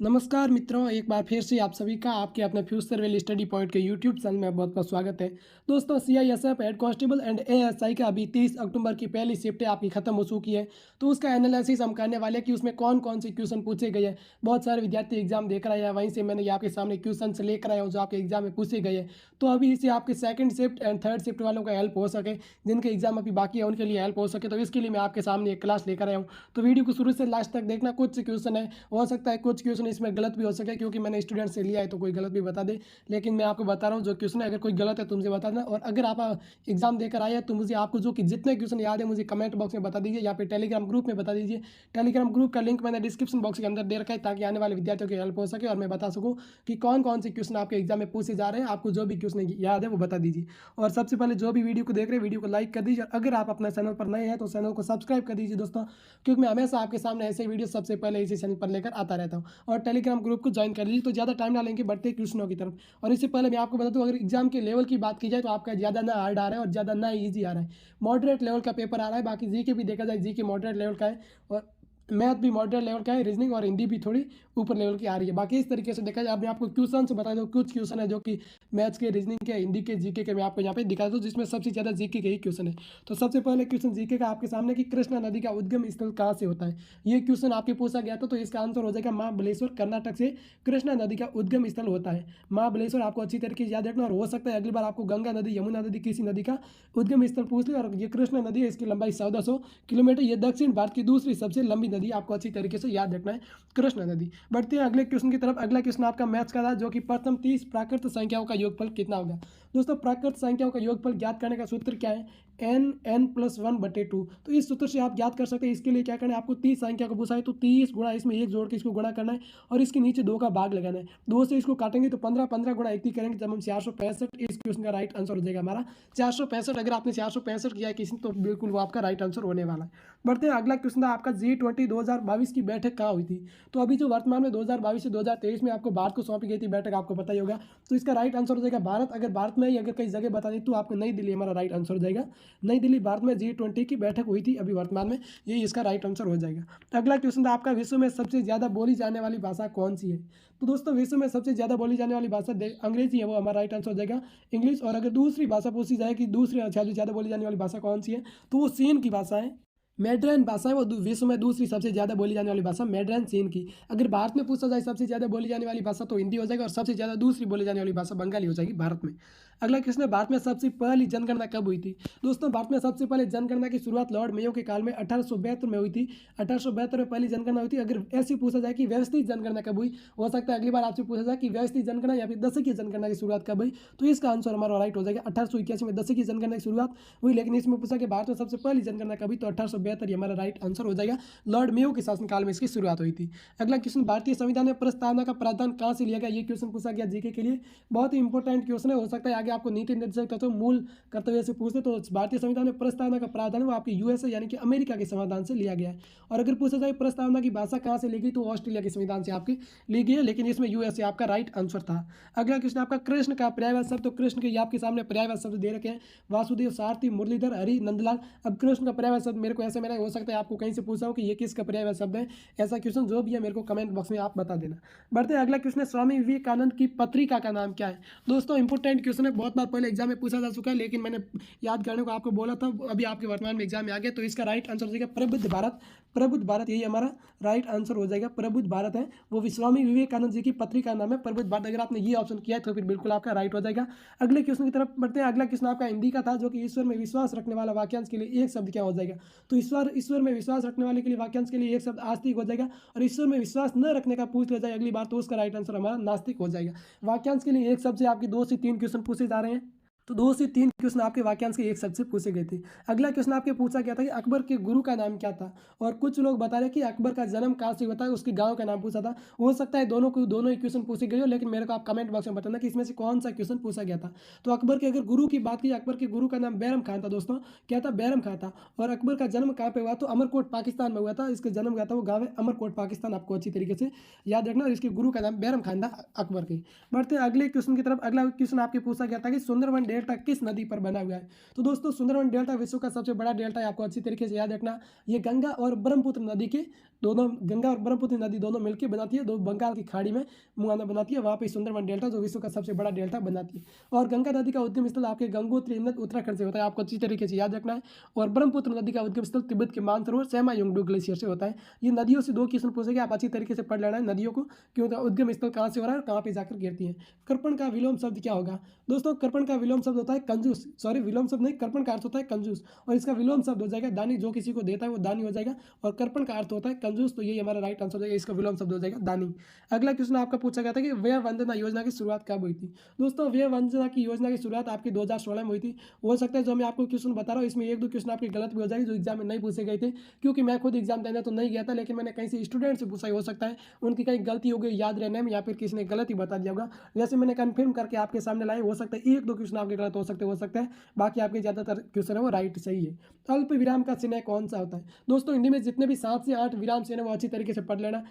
नमस्कार मित्रों, एक बार फिर से आप सभी का आपके अपने फ्यूचर वेल स्टडी पॉइंट के यूट्यूब चैनल में बहुत बहुत स्वागत है। दोस्तों, CISF head constable and ASI का अभी 30 अक्टूबर की पहली शिफ्ट आपकी खत्म हो चुकी है। तो उसका एनालिसिस हम करने वाले हैं कि उसमें कौन कौन से क्वेश्चन पूछे गए हैं। बहुत सारे विद्यार्थी एग्जाम देख रहे हैं, वहीं से मैंने आपके सामने क्वेश्चन लेकर आया हूँ जो आपके एग्जाम में पूछे गए हैं। तो अभी इसे आपके second shift and third shift वालों का हेल्प हो सके, जिनके एग्जाम अभी बाकी है उनके लिए हेल्प हो सके, तो इसके लिए मैं आपके सामने एक क्लास लेकर आया हूँ। तो वीडियो को शुरू से लास्ट तक देखना। कुछ क्वेश्चन है, हो सकता है कुछ क्वेश्चन इसमें गलत भी हो सके, क्योंकि मैंने स्टूडेंट से लिया है तो कोई गलत भी बता दे। लेकिन मैं आपको बता रहा हूँ जो क्वेश्चन है, अगर कोई गलत है तो मुझे बता देना। और अगर आप एग्जाम देकर आए हैं तो मुझे आपको जो कि जितने क्वेश्चन याद है मुझे कमेंट बॉक्स में बता दीजिए, या फिर टेलीग्राम ग्रुप में बता दीजिए। टेलीग्राम ग्रुप का लिंक मैंने डिस्क्रिप्शन बॉक्स के अंदर दे रखा है, ताकि आने वाले विद्यार्थियों की हेल्प हो सके और मैं बता सकूँ कि कौन कौन से क्वेश्चन आपके एग्जाम में पूछे जा रहे हैं। आपको जो भी क्वेश्चन याद है वो बता दीजिए। और सबसे पहले जो भी वीडियो को देख रहे हैं, वीडियो को लाइक कर दीजिए। और अगर आप अपने चैनल पर नए हैं तो चैनल को सब्सक्राइब कर दीजिए दोस्तों, क्योंकि मैं हमेशा आपके सामने ऐसे वीडियो सबसे पहले इसी चैनल पर लेकर आता रहता हूँ। और टेलीग्राम ग्रुप को ज्वाइन कर लीजिए, तो ज़्यादा टाइम डालेंगे बढ़ते क्वेश्चनों की तरफ। और इससे पहले मैं आपको बता दूं, अगर एग्जाम के लेवल की बात की जाए तो आपका ज़्यादा ना हार्ड आ रहा है और ज़्यादा ना ईजी आ रहा है। मॉडरेट लेवल का पेपर आ रहा है। बाकी जी के भी देखा जाए, जी के मॉडरेट लेवल का है, और मैथ भी मॉडरेट लेवल का है, रीजनिंग और हिंदी भी थोड़ी ऊपर लेवल की आ रही है। बाकी इस तरीके से देखा जाए, अब मैं आपको क्वेश्चन से बता दूं, कुछ क्वेश्चन है जो कि मैथ्स के, रीजनिंग के, हिंदी के, जीके के मैं आपको यहाँ पे दिखा दूँ, जिसमें सबसे ज़्यादा जीके के ही क्वेश्चन है। तो सबसे पहले क्वेश्चन जीके का आपके सामने कि कृष्णा नदी का उद्गम स्थल कहाँ से होता है। ये क्वेश्चन आपके पूछा गया था, तो इसका आंसर हो जाएगा महाबलेश्वर, कर्नाटक से कृष्णा नदी का उद्गम स्थल होता है महाबलेश्वर। आपको अच्छी तरीके से याद रखना, और हो सकता है अगली बार आपको गंगा नदी, यमुना नदी, किसी नदी का उद्गम स्थल पूछ ले। और ये कृष्णा नदी है, इसकी लंबाई 1400 किलोमीटर। ये दक्षिण भारत की दूसरी सबसे लंबी नदी, आपको अच्छी तरीके से याद रखना है, कृष्णा नदी। बढ़ते हैं अगले क्वेश्चन की तरफ। अगला क्वेश्चन आपका मैथ्स का था, जो कि प्रथम 30 प्राकृत संख्याओं का योगफल कितना होगा। दोस्तों, प्राकृत संख्याओं का योगफल ज्ञात करने का सूत्र क्या है? n+1/2। तो इस सूत्र से आप ज्ञात कर सकते हैं। इसके लिए क्या करना है, आपको 30 संख्या को पूछा है तो 30 गुणा इसमें एक जोड़ के इसको गुणा करना है, और इसके नीचे 2 का भाग लगाना है। 2 से इसको काटेंगे तो 15, 15 गुणा 80 करेंगे जब हम 465। इस क्वेश्चन का राइट आंसर हो जाएगा हमारा 465। अगर आपने 465 किया है किसी, तो बिल्कुल वो आपका राइट आंसर होने वाला है। बढ़ते हैं, अगला क्वेश्चन था आपका G20 2022 की बैठक कहाँ हुई थी। तो अभी जो वर्तमान में 2022 से 2023 में आपको भारत को सौंपी गई थी बैठक, आपको पता ही होगा। तो इसका राइट आंसर हो जाएगा भारत। अगर भारत में ही अगर कई जगह बता दी तो आपको नई दिल्ली हमारा राइट आंसर हो जाएगा। नई दिल्ली, भारत में G20 की बैठक हुई थी अभी वर्तमान में, यही इसका राइट आंसर हो जाएगा। अगला क्वेश्चन था आपका, विश्व में सबसे ज़्यादा बोली जाने वाली भाषा कौन सी है। तो दोस्तों, विश्व में सबसे ज़्यादा बोली जाने वाली भाषा अंग्रेजी है, वो हमारा राइट आंसर हो जाएगा, इंग्लिश। और अगर दूसरी भाषा पूछी जाए कि दूसरी सबसे ज़्यादा बोली जाने वाली भाषा कौन सी है, तो वो चीन की भाषा है। मैड्रिन भाषा है वो विश्व में दूसरी सबसे ज़्यादा बोली जाने वाली भाषा, मैड्रिन चीन की। अगर भारत में पूछा जाए सबसे ज़्यादा बोली जाने वाली भाषा, तो हिंदी हो जाएगा, और सबसे ज़्यादा दूसरी बोली जाने वाली भाषा बंगाली हो जाएगी भारत में। अगला क्वेश्चन है, भारत में सबसे पहली जनगणना कब हुई थी। दोस्तों, भारत में सबसे पहले जनगणना की शुरुआत लॉर्ड मेयो के काल में 1872 में हुई थी। 1872 में पहली जनगणना हुई थी। अगर ऐसी पूछा जाए कि व्यवस्थित जनगणना कब हुई, हो सकता है अगली बार आपसे पूछा जाए कि व्यवस्थित जनगणना या फिर दशकीय जनगणना की शुरुआत कब हुई, तो इसका आंसर हमारा राइट हो जाएगा 1881 में दशकीय जनगणना की शुरुआत हुई। लेकिन इसमें पूछा कि भारत में सबसे पहली जनगणना कब हुई, तो 1872 हमारा राइट आंसर हो जाएगा। लॉर्ड मेयो के शासनकाल में इसकी शुरुआत हुई थी। अगला क्वेश्चन, भारतीय संविधान में प्रस्तावना का प्रावधान कहाँ से लिया गया। ये क्वेश्चन पूछा गया जीके के लिए, बहुत ही इंपॉर्टेंट क्वेश्चन है। हो सकता है आगे आपको नीति निर्देशक तत्व मूल कर्तव्य से पूछते, तो भारतीय संविधान में प्रस्तावना का प्रावधान वो आपके यूएसए यानी कि अमेरिका के संविधान से लिया गया है। और अगर पूछा जाए प्रस्तावना की भाषा कहाँ से ली गई, तो ऑस्ट्रेलिया के संविधान से आपकी ली गई है, लेकिन इसमें यूएसए आपका राइट आंसर था। अगला क्वेश्चन आपका, कृष्ण का पर्यायवाची शब्द। तो कृष्ण के आपके सामने पर्यायवाची शब्द दे रखे हैं, वासुदेव, सारथी, मुरलीधर, हरि, नंदलाल। अब कृष्ण का पर्यायवाची शब्द मेरे को ऐसे मेरा हो सकता है आपको कहीं से पूछा हो कि ये किसका पर्यायवाची शब्द है। ऐसा क्वेश्चन जो भी है मेरे को कमेंट बॉक्स में आप बता देना। बढ़ते हैं, अगला क्वेश्चन है, स्वामी विवेकानंद की पत्रिका का नाम क्या है। दोस्तों, इंपॉर्टेंट क्वेश्चन है, बहुत बार पहले एग्जाम में पूछा जा चुका है, लेकिन मैंने याद करने को आपको बोला था, अभी आपके वर्तमान में एग्जाम में आ गया। तो इसका राइट आंसर हो जाएगा प्रबुद्ध भारत। प्रबुद्ध भारत, यही हमारा राइट आंसर हो जाएगा। प्रबुद्ध भारत है वो स्वामी विवेकानंद जी की पत्रिका नाम है प्रबुद्ध भारत। अगर आपने ये ऑप्शन किया है तो फिर बिल्कुल आपका राइट हो जाएगा। अगले क्वेश्चन की तरफ बढ़ते हैं। अगला क्वेश्चन आपका हिंदी का था, जो कि ईश्वर में विश्वास रखने वाला वाक्यांश के लिए एक शब्द क्या हो जाएगा। तो ईश्वर में विश्वास रखने वाले के लिए वाक्यांश के लिए एक शब्द आस्तिक हो जाएगा। और ईश्वर में विश्वास न रखने का पूछ लिया जाए अगली बार, तो उसका राइट आंसर हमारा नास्तिक हो जाएगा। वाक्यांश के लिए एक शब्द से आपके 2 से 3 क्वेश्चन पूछे जा रहे हैं, तो 2 से 3 क्वेश्चन आपके वाक्यांश के एक शब्द से पूछे गए थे। अगला क्वेश्चन आपके पूछा गया था कि अकबर के गुरु का नाम क्या था। और कुछ लोग बता रहे कि अकबर का जन्म कहाँ से हुआ था, उसके गांव का नाम पूछा था। हो सकता है दोनों ही क्वेश्चन पूछे गए हो, लेकिन मेरे को आप कमेंट बॉक्स में बताना कि इसमें से कौन सा क्वेश्चन पूछा गया था। तो अकबर के अगर गुरु की बात की, अकबर के गुरु का नाम बैरम खान था दोस्तों, क्या था, बैरम खान था। और अकबर का जन्म कहाँ पे हुआ, तो अमरकोट पाकिस्तान में हुआ था। इसका जन्म हुआ था, वो गाँव है अमरकोट पाकिस्तान, आपको अच्छी तरीके से याद रखना। और इसके गुरु का नाम बैरम खान था अकबर के। बढ़ते हैं अगले क्वेश्चन की तरफ। अगला क्वेश्चन आपके पूछा गया था कि सुंदरवन डेल्टा किस नदी पर बना हुआ है। तो दोस्तों, सुंदरवन डेल्टा विश्व का सबसे बड़ा डेल्टा है, आपको अच्छी तरीके से याद रखना। ये गंगा और ब्रह्मपुत्र नदी के दोनों गंगा और ब्रह्मपुत्र नदी दोनों मिलकर बनाती है, दो बंगाल की खाड़ी में मुहाना बनाती है, वहाँ पे सुंदरवन डेल्टा जो विश्व का सबसे बड़ा डेल्टा बनाती है। और गंगा नदी का उद्गम स्थल आपके गंगोत्री हिमनद उत्तराखंड से होता है, आपको अच्छी तरीके से याद रखना है। और ब्रह्मपुत्र नदी का उद्गम स्थल तिब्बत के मानसरोवर सेमायुंगडू ग्लेशियर से होता है। ये नदियों से 2 क्वेश्चन पूछेंगे, आप अच्छी तरीके से पढ़ लेना है नदियों को, क्यों उद्गम स्थल कहाँ से हो रहा है और कहाँ पे जाकर गिरती है। कर्पण का विलोम शब्द क्या होगा दोस्तों? कर्पण का विलोम शब्द होता है कंजूस, सॉरी विलोम शब्द नहीं, कर्पण का अर्थ होता है कंजूस, और इसका विलोम शब्द हो जाएगा दानी, जो किसी को देता है वो दानी हो जाएगा, और कर्पण का अर्थ होता है कंजूस, तो ये हमारा राइट आंसर हो जाएगा, इसका विलोम शब्द हो जाएगा दानी। अगला क्वेश्चन आपका पूछा गया था कि व्यय वंदना योजना की शुरुआत कब हुई थी? दोस्तों व्यय वंदना की योजना की शुरुआत आपकी 2016 में हुई थी। हो सकता है जो मैं आपको क्वेश्चन बता रहा हूँ इसमें 1-2 क्वेश्चन आपके गलत भी हो जाएंगे, जो एग्जाम में नहीं पूछे गए थे, क्योंकि मैं खुद एग्जाम देने तो नहीं गया था, लेकिन मैंने कहीं से स्टूडेंट से पूछा, हो सकता है उनकी कहीं गलती हो गई याद रहने में, या फिर किसी ने गलत ही बता दिया होगा। जैसे मैंने कन्फर्म करके आपके सामने लाए, हो सकता है 1-2 क्वेश्चन आपके गलत हो सकता है, बाकी आपके ज़्यादातर क्वेश्चन है वो राइट सही है। अल्प विराम का चिन्ह कौन सा होता है? दोस्तों हिंदी में जितने भी 7 से 8 विराम चिन्ह वो अच्छी तरीके से पढ़ लेना।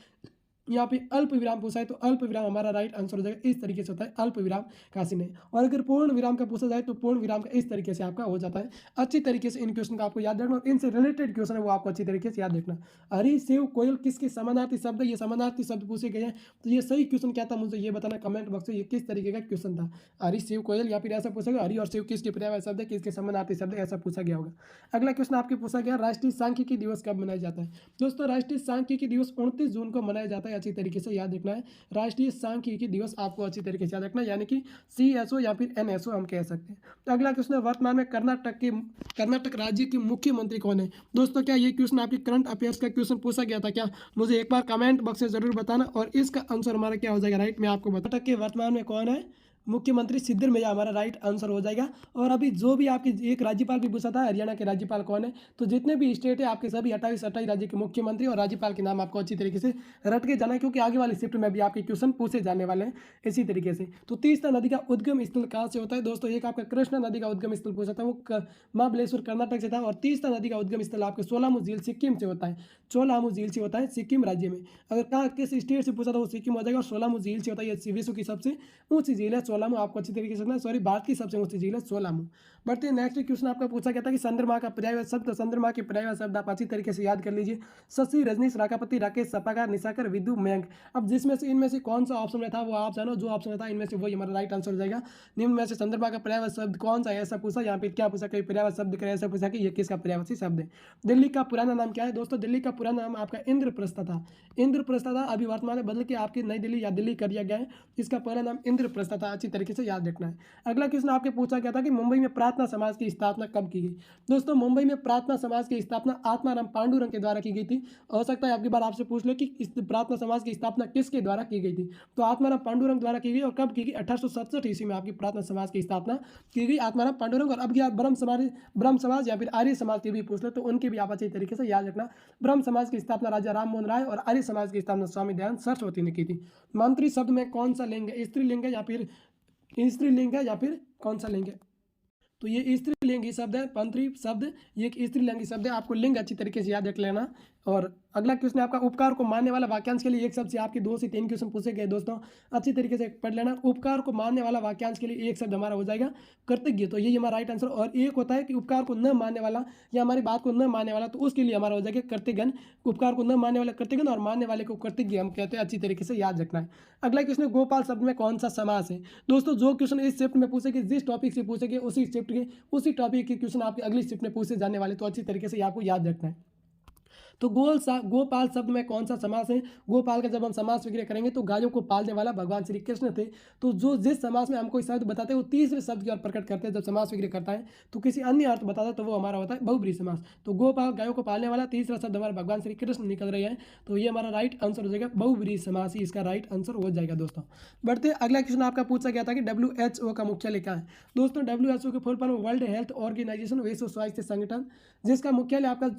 यहाँ पे अल्प विराम पूछा है तो अल्प विराम हमारा राइट आंसर हो जाएगा, इस तरीके से होता है अल्प विराम का चिन्ह। और अगर पूर्ण विराम का पूछा जाए तो पूर्ण विराम का इस तरीके से आपका हो जाता है। अच्छी तरीके से इन क्वेश्चन का आपको याद रखना, और इनसे रिलेटेड क्वेश्चन है वो आपको अच्छी तरीके से याद रखना। हरी सेव कोयल किसके समानार्थी शब्द है? ये समानार्थी शब्द पूछे गए हैं, तो ये सही क्वेश्चन क्या था मुझे ये बताना कमेंट बॉक्स में, ये किस तरीके का क्वेश्चन था। हरी सेव कोयल, या फिर ऐसा पूछा गया हरी और सेव किसके पर्यायवाची शब्द है, किसके समानार्थी शब्द है, ऐसा पूछा गया होगा। अगला क्वेश्चन आपके पूछा गया राष्ट्रीय सांख्यिकी दिवस कब मनाया जाता है? दोस्तों राष्ट्रीय सांख्यिकी दिवस 29 जून को मनाया जाता है, अच्छी तरीके से याद रखना है। राष्ट्रीय सांख्यिकी दिवस आपको अच्छी तरीके से याद रखना है, यानी कि CSO या फिर NSO हम कह सकते हैं। तो अगला क्वेश्चन है वर्तमान में कर्नाटक राज्य के मुख्यमंत्री कौन है? दोस्तों क्या ये क्वेश्चन आपके करंट अफेयर्स का क्वेश्चन पूछा गया था क्या? मुझे एक बार कमेंट बॉक्स में जरूर बताना, और इसका आंसर हमारा क्या हो जाएगा राइट, मैं आपको कर्नाटक के वर्तमान में कौन है मुख्यमंत्री? सिद्धरमैया हमारा राइट आंसर हो जाएगा। और अभी जो भी आपके एक राज्यपाल भी पूछा था, हरियाणा के राज्यपाल कौन है, तो जितने भी स्टेट है आपके सभी 28 राज्य के मुख्यमंत्री और राज्यपाल के नाम आपको अच्छी तरीके से रट के जाना है, क्योंकि आगे वाली शिफ्ट में भी आपके क्वेश्चन पूछे जाने वाले हैं इसी तरीके से। तो तीस्ता नदी का उद्गम स्थल कहाँ से होता है? दोस्तों एक आपका कृष्णा नदी का उद्गम स्थल पूछा था, वो महाबलेश्वर कर्नाटक से था, और तीस्ता नदी का उद्गम स्थल आपके सोलामू झील सिक्किम से होता है, सोलामू झील से होता है सिक्किम राज्य में। अगर कहाँ किस स्टेट से पूछा था वो सिक्किम हो जाएगा, और सोलामू झील से होता है, ये विश्व की सबसे ऊंची झील है सोलामू, आपको अच्छी तरीके से, सॉरी भारत की सबसे ऊंची झील है सोलामू। बढ़ते हैं नेक्स्ट क्वेश्चन आपका पूछा गया था कि चंद्रमा का पर्यायवाची शब्द, चंद्रमा के पर्यायवाची शब्द आप अच्छी तरीके से याद कर लीजिए। शशि, रजनीश, राकापति, राकेश, सपाकार, निशाकर, विदु, मयंक। अब जिसमें से इनमें से कौन सा ऑप्शन में था वो आप जानो, जो ऑप्शन में था इनमें से वही हमारा राइट आंसर हो जाएगा। निम्न में से चंद्रमा का पर्यायवाची शब्द कौन सा है ऐसा पूछा, यहाँ पे क्या पूछा, कहीं पर्यायवाची शब्द करे ऐसा पूछा कि ये किसका पर्यायवाची शब्द है। दिल्ली का पुराना नाम क्या है? दोस्तों दिल्ली का पुराना नाम आपका इंद्रप्रस्थ था, इंद्रप्रस्थ था, अभी वर्तमान में बदल के आपकी नई दिल्ली या दिल्ली कर दिया गया है। इसका पहला नाम इंद्रप्रस्थ था, अच्छी तरीके से याद रखना है। अगला क्वेश्चन आपके पूछा गया था कि मुंबई में प्रार्थना समाज की स्थापना कब की गई? दोस्तों मुंबई में प्रार्थना समाज की स्थापना आत्माराम पांडुरंग के द्वारा की गई थी। हो सकता है आपकी बार आपसे पूछ ले कि इस प्रार्थना समाज की स्थापना किसके द्वारा की गई थी, तो आत्माराम पांडुरंग द्वारा की गई। और कब की गई? 1867 ईस्वी में आपकी प्रार्थना समाज की स्थापना की गई आत्माराम पांडुरंग। और अब की आप ब्रह्म समाज या फिर आर्य समाज की भी पूछ ले तो उनकी भी आप अच्छी तरीके से याद रखना। ब्रह्म समाज की स्थापना राजा राम मोहन राय, और आर्य समाज की स्थापना स्वामी दयानंद सरस्वती ने की थी। मंत्री शब्द में कौन सा लिंग है? स्त्रीलिंग है या फिर स्त्रीलिंग है या फिर कौन सा लिंग है? तो ये स्त्रीलिंगी शब्द है, मंत्री शब्द ये एक स्त्रीलिंगी शब्द है, आपको लिंग अच्छी तरीके से याद रख लेना। और अगला क्वेश्चन आपका उपकार को मानने वाला वाक्यांश के लिए एक शब्द से आपके 2 से 3 क्वेश्चन पूछे गए दोस्तों, अच्छी तरीके से पढ़ लेना। उपकार को मानने वाला वाक्यांश के लिए एक शब्द हमारा हो जाएगा कृतज्ञ, तो यही हमारा राइट आंसर। और एक होता है कि उपकार को न मानने वाला या हमारी बात को न मानने वाला, तो उसके लिए हमारा हो जाएगा कृतज्ञ। उपकार को न मानने वाला कृतज्ञ और मानने वाले को कृतज्ञ हम कहते हैं, अच्छी तरीके से याद रखना है। अगला क्वेश्चन गोपाल शब्द में कौन सा समास है? दोस्तों जो क्वेश्चन इस शिफ्ट में पूछेंगे, जिस टॉपिक से पूछेंगे उसी शिफ्ट के उसी टॉपिक के क्वेश्चन आपके अगली शिफ्ट में पूछे जाने वाले, तो अच्छी तरीके से आपको याद रखना है। तो गोपाल शब्द में कौन सा समास है? गोपाल का जब हम समास वगैरह करेंगे तो गायों को पालने वाला भगवान श्री कृष्ण थे। तो जो जिस समास में हम कोई शब्द बताते हैं वो तीसरे शब्द की ओर प्रकट करते हैं, जब समास वगैरह करता है तो किसी अन्य अर्थ बताता है तो वो हमारा होता है बहुब्रीहि समास। तो गोपाल गायों को पालने वाला, तीसरा शब्द हमारा भगवान श्री कृष्ण निकल रहे हैं, तो ये हमारा राइट आंसर हो जाएगा बहुब्रीहि समास ही इसका राइट आंसर हो जाएगा दोस्तों। बढ़ते अगला क्वेश्चन आपका पूछा गया था कि WHO का मुख्यालय कहाँ है? दोस्तों WHO के full form World Health Organization, विश्व स्वास्थ्य संगठन, जिसका मुख्यालय आपका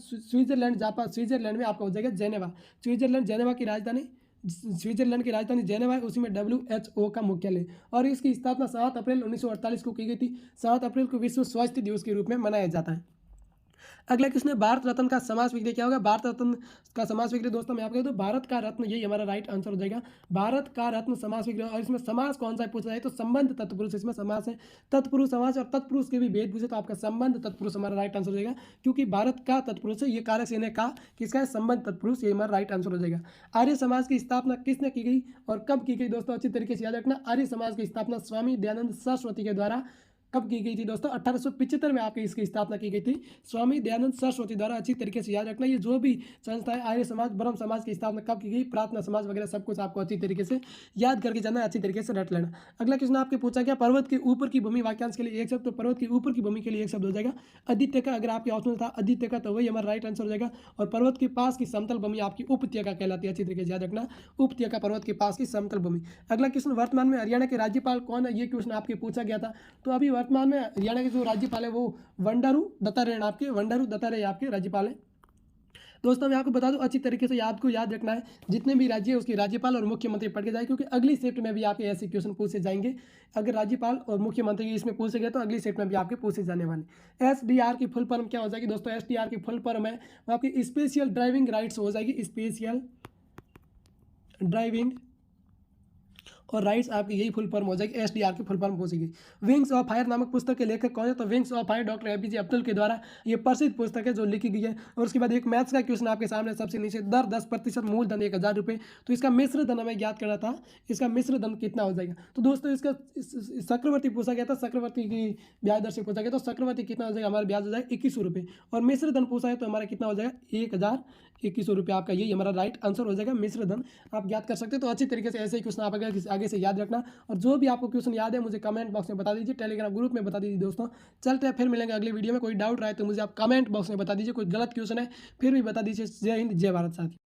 स्विट्जरलैंड में आपका हो जाएगा जेनेवा। जेनेवा की राजधानी स्विट्जरलैंड की राजधानी जेनेवा है, उसी में WHO का मुख्यालय। और इसकी स्थापना 7 अप्रैल 1948 को की गई थी। 7 अप्रैल को विश्व स्वास्थ्य दिवस के रूप में मनाया जाता है। अगला क्वेश्चन है भारत रत्न का समास विग्रह क्या होगा। भारत रत्न का समास विग्रह दोस्तों मैं आपको, तो भारत का रत्न यही हमारा राइट आंसर हो जाएगा। भारत का रत्न समास विग्रह। और इसमें समास कौन सा पूछा जाए तो संबंध तत्पुरुष इसमें समास है। तत्पुरुष समास और तत्पुरुष के भी भेद पूछे तो आपका संबंध तत्पुरुष हमारा राइट आंसर हो जाएगा, क्योंकि भारत का तत्पुरुष है, ये कारक से का किसका है, संबंध तत्पुरुष, ये हमारा राइट आंसर हो जाएगा। आर्य समाज की स्थापना किसने की गई और कब की गई दोस्तों, अच्छी तरीके से याद रखना। आर्य समाज की स्थापना स्वामी दयानंद सरस्वती के द्वारा कब की गई थी दोस्तों, 1875 में आपकी इसकी स्थापना की गई थी स्वामी दयानंद सरस्वती द्वारा। अच्छी तरीके से याद रखना, ये जो भी संस्था है आर्य समाज, ब्रह्म समाज की स्थापना कब की गई, प्रार्थना समाज वगैरह सब कुछ आपको अच्छी तरीके से याद करके जाना है, अच्छी तरीके से रट लेना। अगला क्वेश्चन आपके पूछा गया पर्वत के ऊपर की भूमि वाक्यांश के लिए एक शब्द, तो पर्वत के ऊपर की भूमि के लिए एक शब्द हो जाएगा आदित्य का। अगर आपके ऑप्शन था आदित्य का तो वही हमारा राइट आंसर हो जाएगा। और पर्वत के पास की समतल भूमि आपकी उपत्यका कहलाती है, अच्छी तरीके से याद रखना, उपत्यका पर्वत के पास की समतल भूमि। अगला क्वेश्चन वर्तमान में हरियाणा के राज्यपाल कौन है, ये क्वेश्चन आपके पूछा गया था। तो अभी वर्तमान में हरियाणा के जो राज्यपाल है वो बंडारू दत्तात्रेय आपके, बंडारू दत्तात्रेय आपके राज्यपाल है। दोस्तों मैं आपको बता दूं, अच्छी तरीके से आपको याद रखना है जितने भी राज्य है उसके राज्यपाल और मुख्यमंत्री पढ़ के जाए, क्योंकि अगली शिफ्ट में भी आपके ऐसे क्वेश्चन पूछे जाएंगे। अगर राज्यपाल और मुख्यमंत्री इसमें पूछे गए तो अगली शिफ्ट में भी आपके पूछे जाने वाले। SDR की फुल फॉर्म क्या हो जाएगी दोस्तों, SDR की फुल फॉर्म है वो आपकी स्पेशल ड्राइविंग राइट्स हो जाएगी, स्पेशल ड्राइविंग और राइट्स आपकी यही फुल फॉर्म हो जाएगी, SDR की फुल फॉर्म हो जाएगी। विंग्स ऑफ फायर नामक पुस्तक के लेखक कौन है, तो wings of fire doctor APJ Abdul के द्वारा ये प्रसिद्ध पुस्तक है जो लिखी गई है। और उसके बाद एक मैथ्स का क्वेश्चन आपके सामने सबसे नीचे, दर 10% मूलधन 1000 रुपये, तो इसका मिश्र धन हमें ज्ञात करना था, इसका मिश्र धन कितना हो जाएगा। तो दोस्तों इसका चक्रवर्ती पूछा गया था, चक्रवर्ती की ब्याज दर से पूछा गया, तो चक्रवर्ती कितना हो जाएगा, हमारा ब्याज हो जाएगा 2100 रुपये। और मिश्र धन पूछा है तो हमारा कितना हो जाएगा 1021 रुपये, आपका यही हमारा राइट आंसर हो जाएगा। मिश्र धन आप ज्ञात कर सकते हो। तो अच्छी तरीके से ऐसे ही क्वेश्चन आप आगे से याद रखना, और जो भी आपको क्वेश्चन याद है मुझे कमेंट बॉक्स में बता दीजिए, टेलीग्राम ग्रुप में बता दीजिए दोस्तों। चलते हैं फिर मिलेंगे अगली वीडियो में। कोई डाउट रहा है तो मुझे आप कमेंट बॉक्स में बता दीजिए, कोई गलत क्वेश्चन है फिर भी बता दीजिए। जय हिंद जय भारत साथी।